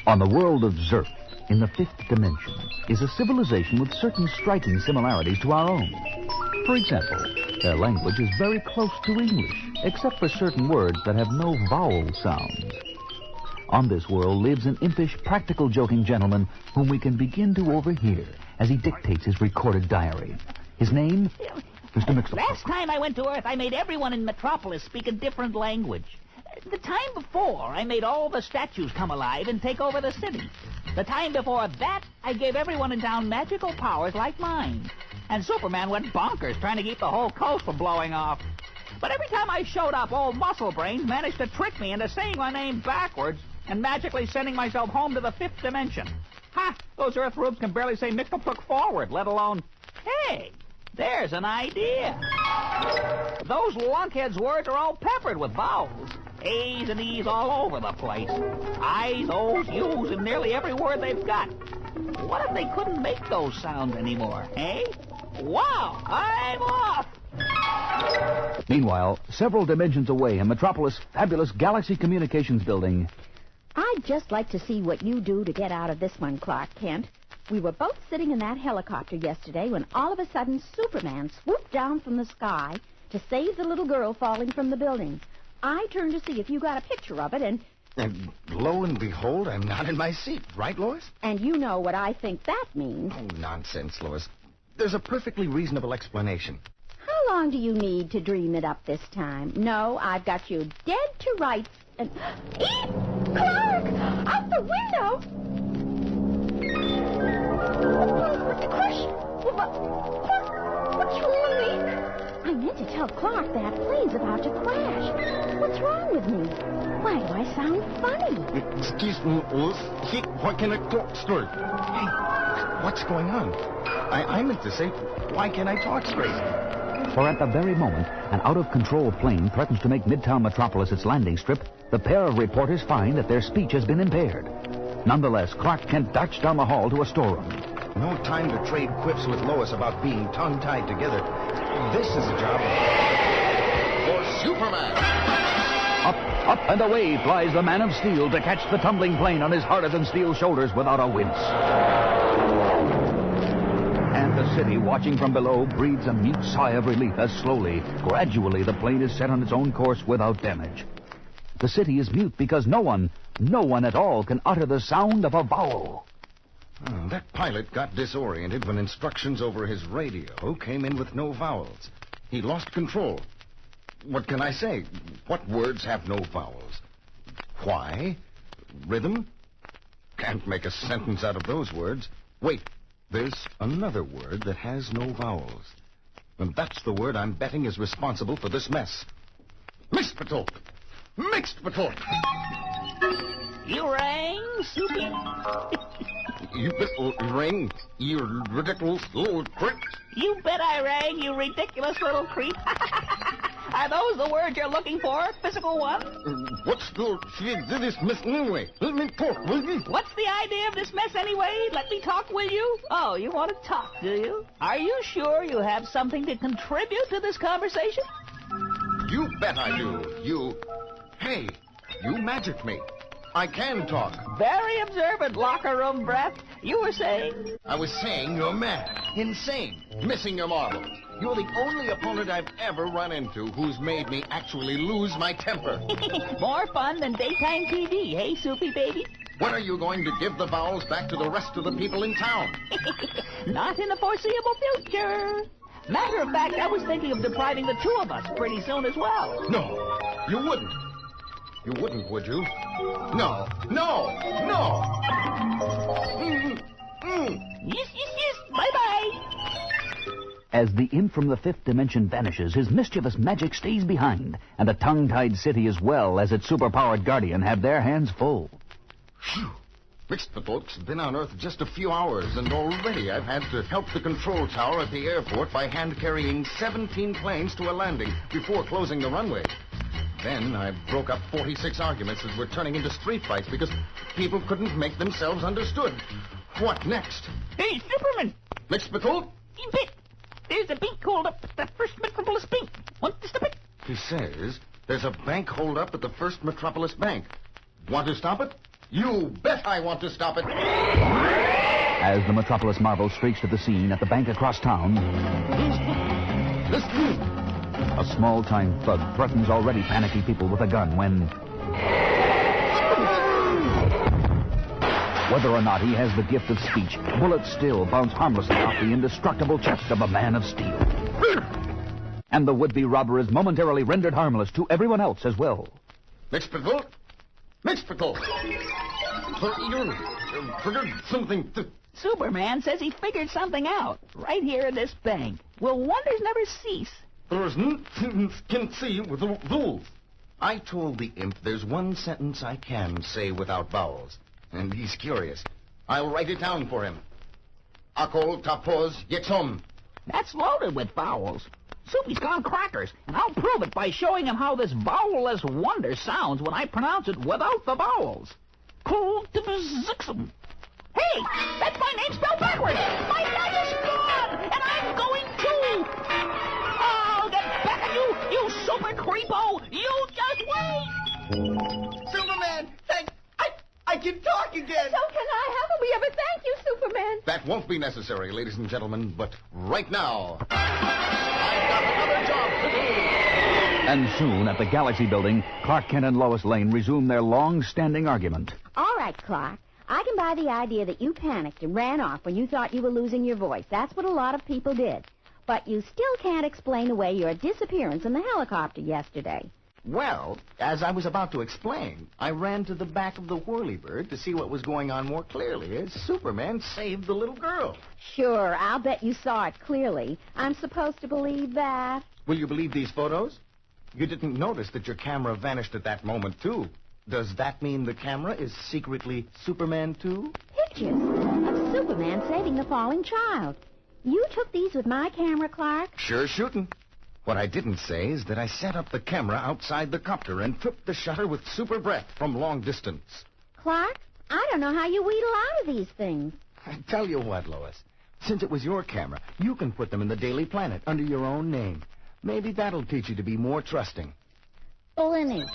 On the world of Zerf, in the fifth dimension, is a civilization with certain striking similarities to our own. For example, their language is very close to English, except for certain words that have no vowel sounds. On this world lives an impish, practical joking gentleman whom we can begin to overhear as he dictates his recorded diary. His name, Mr. Mxyzptlk. Last time I went to Earth, I made everyone in Metropolis speak a different language. The time before, I made all the statues come alive and take over the city. The time before that, I gave everyone in town magical powers like mine. And Superman went bonkers trying to keep the whole coast from blowing off. But every time I showed up, old Muscle Brains managed to trick me into saying my name backwards and magically sending myself home to the fifth dimension. Ha! Those Earth rubes can barely say Mxyzptlk forward, let alone... Hey, there's an idea. Those lunkheads' words are all peppered with vowels. A's and E's all over the place. I's, O's, U's, and nearly every word they've got. What if they couldn't make those sounds anymore, eh? Wow, I'm off! Meanwhile, several dimensions away in Metropolis' fabulous Galaxy Communications building... I'd just like to see what you do to get out of this one, Clark Kent. We were both sitting in that helicopter yesterday when all of a sudden Superman swooped down from the sky to save the little girl falling from the building. I turned to see if you got a picture of it, and lo and behold, I'm not in my seat. Right, Lois? And you know what I think that means. Oh, nonsense, Lois. There's a perfectly reasonable explanation. How long do you need to dream it up this time? No, I've got you dead to rights and... Eat! Clark! Out the window! What's the crush? What's wrong with me? I meant to tell Clark that plane's about to crash. What's wrong with me? Why do I sound funny? Excuse me, Lois. Why can't I talk straight? Hey, what's going on? I meant to say, why can't I talk straight? For at the very moment an out-of-control plane threatens to make Midtown Metropolis its landing strip, the pair of reporters find that their speech has been impaired. Nonetheless, Clark Kent darts down the hall to a storeroom. No time to trade quips with Lois about being tongue-tied together. This is a job for Superman. Up and away flies the Man of Steel to catch the tumbling plane on his harder-than-steel shoulders without a wince. And the city, watching from below, breathes a mute sigh of relief as slowly, gradually, the plane is set on its own course without damage. The city is mute because no one at all can utter the sound of a vowel. Oh, that pilot got disoriented when instructions over his radio came in with no vowels. He lost control. What can I say? What words have no vowels? Why? Rhythm? Can't make a sentence out of those words. Wait, there's another word that has no vowels. And that's the word I'm betting is responsible for this mess. Mxyzptlk! Mxyzptlk! You rang, Soupy? You rang, you ridiculous little creep. You bet I rang, you ridiculous little creep. Are those the words you're looking for, physical ones? What's the this mess anyway? Let me talk, will you? What's the idea of this mess anyway? Let me talk, will you? Oh, you want to talk, do you? Are you sure you have something to contribute to this conversation? You bet I do. Hey, you magicked me. I can talk. Very observant, locker room breath. You were saying? I was saying you're mad, insane, missing your marbles. You're the only opponent I've ever run into who's made me actually lose my temper. More fun than daytime TV, hey, Soupy baby? When are you going to give the vowels back to the rest of the people in town? Not in the foreseeable future. Matter of fact, I was thinking of depriving the two of us pretty soon as well. No, you wouldn't. You wouldn't, would you? No. Yes. Bye-bye. As the imp from the fifth dimension vanishes, his mischievous magic stays behind, and the tongue-tied city as well as its superpowered guardian have their hands full. Phew. Mxyzptlk's been on Earth just a few hours, and already I've had to help the control tower at the airport by hand-carrying 17 planes to a landing before closing the runway. Then I broke up 46 arguments that were turning into street fights because people couldn't make themselves understood. What next? Hey, Superman! Mxyzptlk? There's a bank hold up at the First Metropolis Bank. Want to stop it? He says there's a bank hold up at the First Metropolis Bank. Want to stop it? You bet I want to stop it. As the Metropolis Marvel streaks to the scene at the bank across town, a small-time thug threatens already panicky people with a gun when... Whether or not he has the gift of speech, bullets still bounce harmlessly off the indestructible chest of a man of steel. And the would-be robber is momentarily rendered harmless to everyone else as well. Mxyzptlk? Mxyzptlk! You figured something... Superman says he figured something out right here in this bank. Will wonders never cease? There's nothing can see with the vowels. I told the imp there's one sentence I can say without vowels. And he's curious. I'll write it down for him. Akol tapoz yexom. That's loaded with vowels. Soupy's gone crackers, and I'll prove it by showing him how this vowel-less wonder sounds when I pronounce it without the vowels. Mxyzptlk. Hey, that's my name spelled backwards. My dad is gone, and I'm going too. I'll get back at you, you super creepo. You just wait. Superman, I can talk again. So can I. How can we ever thank you, Superman? That won't be necessary, ladies and gentlemen, but right now, I've got another job to do. And soon, at the Galaxy Building, Clark Kent and Lois Lane resume their long-standing argument. All right, Clark. I can buy the idea that you panicked and ran off when you thought you were losing your voice. That's what a lot of people did. But you still can't explain away your disappearance in the helicopter yesterday. Well, as I was about to explain, I ran to the back of the Whirlybird to see what was going on more clearly as Superman saved the little girl. Sure, I'll bet you saw it clearly. I'm supposed to believe that. Will you believe these photos? You didn't notice that your camera vanished at that moment, too. Does that mean the camera is secretly Superman, too? Pictures of Superman saving the falling child. You took these with my camera, Clark? Sure shooting. What I didn't say is that I set up the camera outside the copter and tripped the shutter with super breath from long distance. Clark, I don't know how you wheedle out of these things. I tell you what, Lois. Since it was your camera, you can put them in the Daily Planet under your own name. Maybe that'll teach you to be more trusting. Blinny.